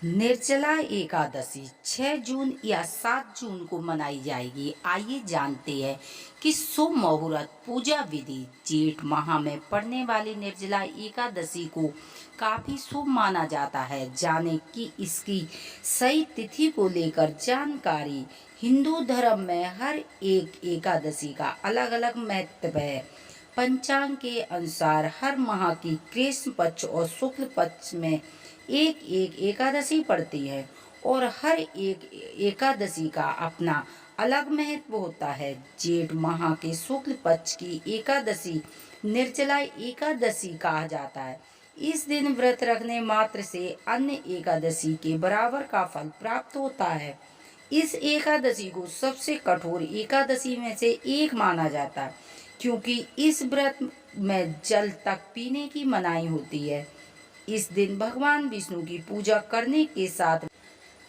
निर्जला एकादशी 6 जून या 7 जून को मनाई जाएगी। आइए जानते हैं कि शुभ मुहूर्त पूजा विधि। जेठ माह में पड़ने वाली निर्जला एकादशी को काफी शुभ माना जाता है। जाने कि इसकी सही तिथि को लेकर जानकारी। हिंदू धर्म में हर एक एकादशी का अलग अलग महत्व है। पंचांग के अनुसार हर माह की कृष्ण पक्ष और शुक्ल पक्ष में एक एक एकादशी पड़ती है और हर एक एकादशी का अपना अलग महत्व होता है। जेठ माह के शुक्ल पक्ष की एकादशी निर्जला एकादशी कहा जाता है। इस दिन व्रत रखने मात्र से अन्य एकादशी के बराबर का फल प्राप्त होता है। इस एकादशी को सबसे कठोर एकादशी में से एक माना जाता है, क्योंकि इस व्रत में जल तक पीने की मनाही होती है। इस दिन भगवान विष्णु की पूजा करने के साथ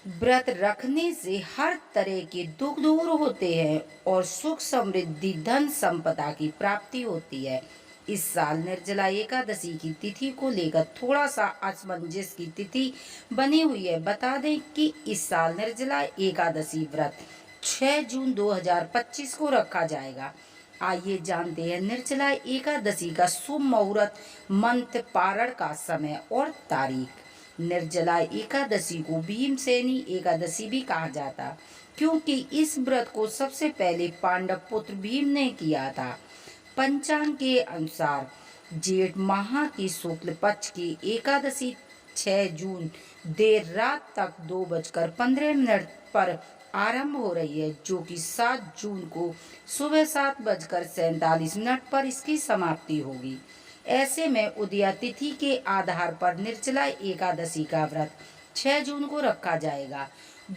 व्रत रखने से हर तरह के दुख दूर होते हैं और सुख समृद्धि धन संपदा की प्राप्ति होती है। इस साल निर्जला एकादशी की तिथि को लेकर थोड़ा सा असमंजस की तिथि बनी हुई है। बता दें कि इस साल निर्जला एकादशी व्रत 6 जून 2025 को रखा जाएगा। आइए जानते हैं निर्जला एकादशी का शुभ मुहूर्त, मंत्र, पारण का समय और तारीख। निर्जला एकादशी को भीमसेनी एकादशी भी कहा जाता, क्योंकि इस व्रत को सबसे पहले पांडव पुत्र भीम ने किया था। पंचांग के अनुसार जेठ माह की शुक्ल पक्ष की एकादशी 6 जून देर रात तक 2:15 पर आरंभ हो रही है, जो कि 7 जून को सुबह 7:47 पर इसकी समाप्ति होगी। ऐसे में उदया तिथि के आधार पर निर्जला एकादशी का व्रत 6 जून को रखा जाएगा,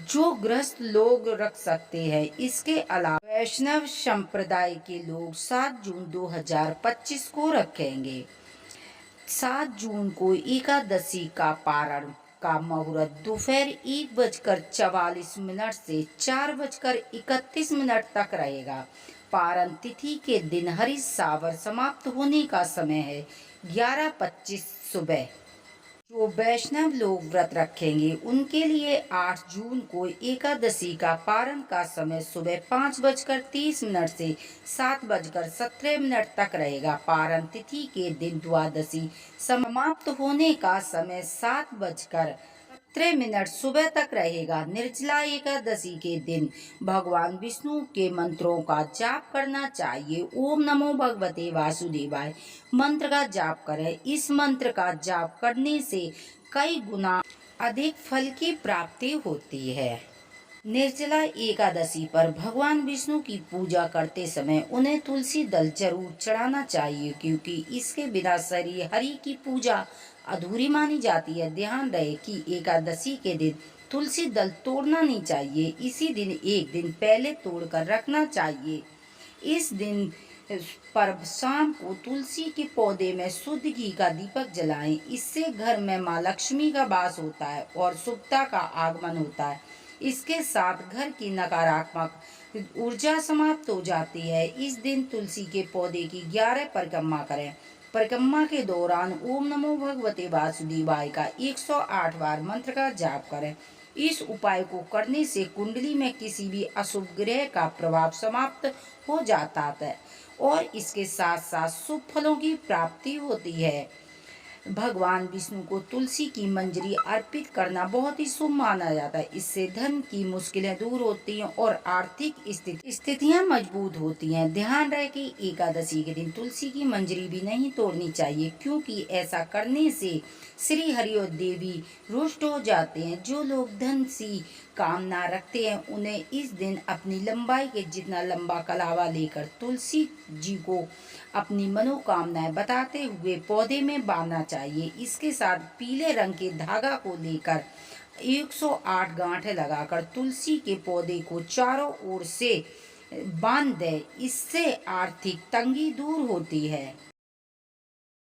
जो गृहस्थ लोग रख सकते हैं। इसके अलावा वैष्णव संप्रदाय के लोग 7 जून 2025 को रखेंगे। 7 जून को एकादशी का पारण का मुहूर्त दोपहर 1:44 से 4:31 तक रहेगा। पारण तिथि के दिन हरि सावर समाप्त होने का समय है 11:25 सुबह। जो वैष्णव लोग व्रत रखेंगे उनके लिए 8 जून को एकादशी का पारण का समय सुबह 5:30 से 7:17 तक रहेगा। पारण तिथि के दिन द्वादशी समाप्त होने का समय 7:17 सुबह तक रहेगा। निर्जला एकादशी के दिन भगवान विष्णु के मंत्रों का जाप करना चाहिए। ओम नमो भगवते वासुदेवाय मंत्र का जाप करें। इस मंत्र का जाप करने से कई गुना अधिक फल की प्राप्ति होती है। निर्जला एकादशी पर भगवान विष्णु की पूजा करते समय उन्हें तुलसी दल जरूर चढ़ाना चाहिए, क्योंकि इसके बिना श्री हरि की पूजा अधूरी मानी जाती है। ध्यान रहे कि एकादशी के दिन तुलसी दल तोड़ना नहीं चाहिए। इसी दिन एक दिन पहले तोड़कर रखना चाहिए। इस दिन पर शाम को तुलसी के पौधे में शुद्ध घी का दीपक जलाएं। इससे घर में माँ लक्ष्मी का वास होता है और शुभता का आगमन होता है। इसके साथ घर की नकारात्मक ऊर्जा समाप्त हो जाती है। इस दिन तुलसी के पौधे की 11 परिक्रमा करें। परिक्रमा के दौरान ओम नमो भगवते वासुदेवाय का 108 बार मंत्र का जाप करें। इस उपाय को करने से कुंडली में किसी भी अशुभ ग्रह का प्रभाव समाप्त हो जाता है और इसके साथ साथ शुभ फलों की प्राप्ति होती है। भगवान विष्णु को तुलसी की मंजरी अर्पित करना बहुत ही शुभ माना जाता है। इससे धन की मुश्किलें दूर होती हैं और आर्थिक स्थितियां मजबूत होती हैं। ध्यान रहे कि एकादशी के दिन तुलसी की मंजरी भी नहीं तोड़नी चाहिए, क्योंकि ऐसा करने से श्री हरि और देवी रुष्ट हो जाते हैं। जो लोग धन सी कामना रखते हैं उन्हें इस दिन अपनी लंबाई के जितना लंबा कलावा लेकर तुलसी जी को अपनी मनोकामनाएं बताते हुए पौधे में बांधना चाहिए। इसके साथ पीले रंग के धागा को लेकर 108 गांठें लगाकर तुलसी के पौधे को चारों ओर से बांध दें। इससे आर्थिक तंगी दूर होती है।